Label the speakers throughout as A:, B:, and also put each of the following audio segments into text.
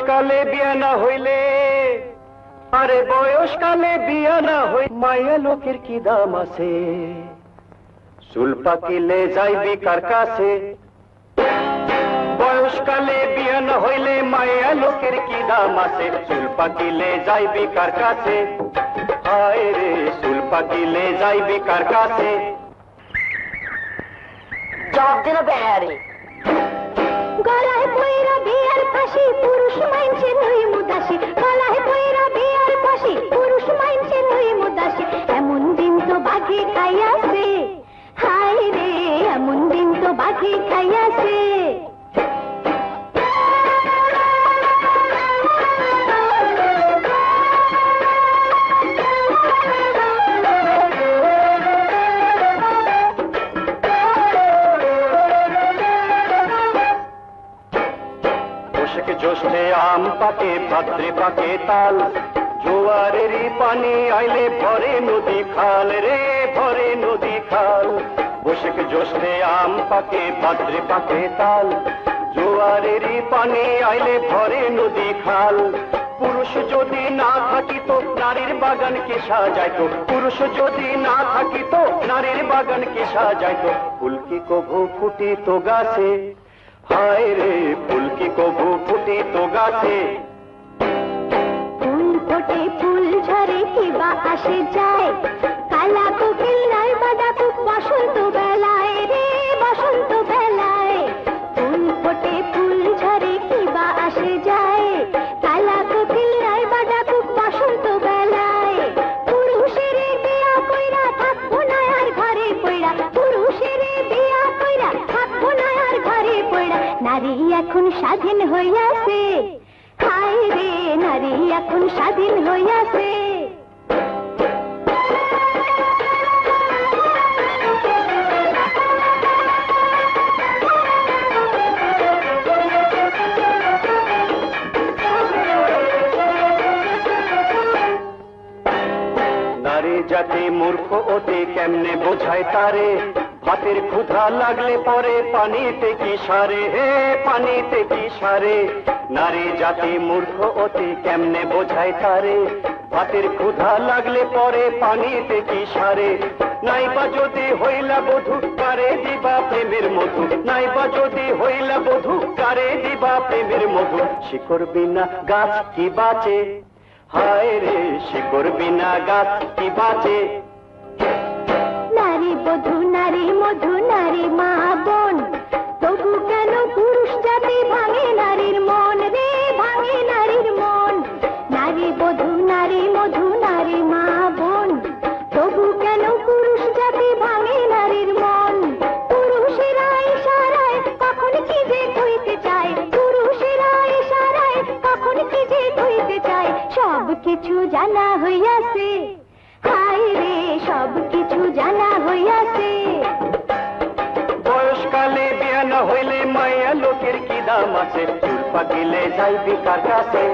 A: বয়সকালে বিয়া না হইলে, আরে বয়সকালে বিয়া না হই, মায়া লোকের কি দাম আছে? চুল পাকিলে যাইবি কার কাছে? বয়সকালে বিয়া না হইলে মায়া লোকের কি দাম আছে? চুল পাকিলে যাইবি কার কাছে? হায় রে চুল পাকিলে যাইবি কার কাছে?
B: জবাব দিল বেহারি। গলায় পয়রা বিয়ার ফাঁসি, পুরুষ মাইনছে নই মুদাসি। গলায় পয়রা বিয়ার ফাঁসি, পুরুষ মাইনছে নই মুদাসি। এমন দিন তো বাঘে খাইয়াছে, হায় রে এমন দিন তো বাঘে খাইয়াছে।
A: জ্যৈষ্ঠে আম পাকে, ভাদ্রে পাকে তাল, জোয়ারেরই পানি আইলে ভরে নদী খাল রে, ভরে নদী খাল। বৈশাখ জ্যৈষ্ঠে আম পাকে, ভাদ্রে পাকে তাল, জোয়ারেরই পানি আইলে ভরে নদী খাল। পুরুষ যদি না থাকিত নারীর বাগান কে সাজাইতো? পুরুষ যদি না থাকিত নারীর বাগান কে সাজাইতো? ফুল কি কভু ফুটিত গাছে, হায় রে ফুল কি কভু ফুটিত গাছে?
B: ফুল ফোটে ফুল ঝরে কিবা আসে যায়, কালা কোকিল নাই বাদা খুব বসন্ত বেলায় রে, বসন্ত বেলায়। ফুল ফোটে ফুল ঝরে কিবা আসে যায়, কালা কোকিল নাই বাদা খুব বসন্ত বেলায়। পুরুষের বিয়া কইরা থাকবো না আর ঘরে পইড়া, পুরুষের বিয়া কইরা থাকবো না আর ঘরে পইড়া। নারী এখন স্বাধীন হইয়াছে, হায় রে নারী এখন স্বাধীন হইয়াছে।
A: নারী জাতি মূর্খ অতি কেমনে বোঝায় তারে? ভাতের ক্ষুধা লাগলে পরে পানিতে কি সারে, হে পানিতে কি সারে? নারী জাতি মূর্খ অতি কেমনে বোঝায় তারে? ভাতের ক্ষুধা লাগলে পরে পানিতে কি সারে? নাইবা যদি হইলা বধূ কারে দিবা প্রেমের মধু, নাইবা যদি হইলা বধূ কারে দিবা প্রেমের মধু? শিকড় বিনা গাছ কি বাঁচে, হায় রে শিকড় বিনা গাছ কি বাঁচে?
B: নারী বধূ নারী মধু নারী মা বোন, তবু কেন পুরুষ জাতি ভাঙে নারীর মন রে, ভাঙে নারীর মন। নারী বধূ নারী মধু নারী মা বোন, তবু কেন পুরুষ জাতি ভাঙে নারীর মন। পুরুষেরা ইশারায় কখন কি যে কইতে চায়, পুরুষেরা ইশারায় কখন কি যে কইতে চায়। সব কিছু জানা হইয়াছে, হায় রে সব কিছু জানা হইয়াছে।
A: বয়সকালে বিয়া না হইলে মায়া লোকের কি দাম আছে? চুল পাকিলে যাইবি কার কাছে?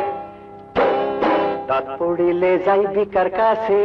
A: দাঁত পড়িলে যাইবি কার কাছে?